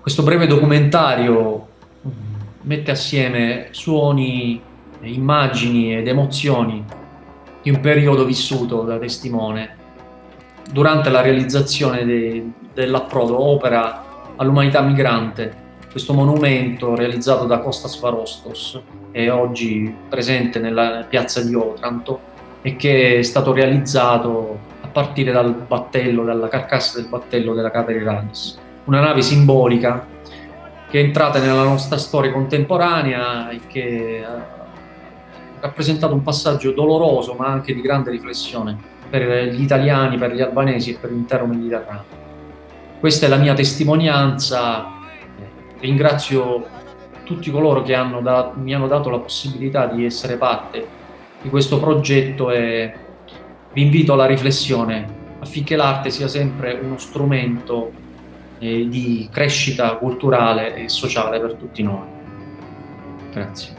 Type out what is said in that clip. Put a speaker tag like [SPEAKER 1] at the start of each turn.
[SPEAKER 1] Questo breve documentario mette assieme suoni, immagini ed emozioni di un periodo vissuto da testimone durante la realizzazione dell'approdo opera all'umanità migrante, questo monumento realizzato da Kostas Svarostos è oggi presente nella piazza di Otranto e che è stato realizzato a partire dalla carcassa del battello della Kateriradis, una nave simbolica che è entrata nella nostra storia contemporanea e che ha rappresentato un passaggio doloroso ma anche di grande riflessione per gli italiani, per gli albanesi e per l'intero Mediterraneo. Questa è la mia testimonianza. Ringrazio tutti coloro che mi hanno dato la possibilità di essere parte di questo progetto e vi invito alla riflessione affinché l'arte sia sempre uno strumento di crescita culturale e sociale per tutti noi. Grazie.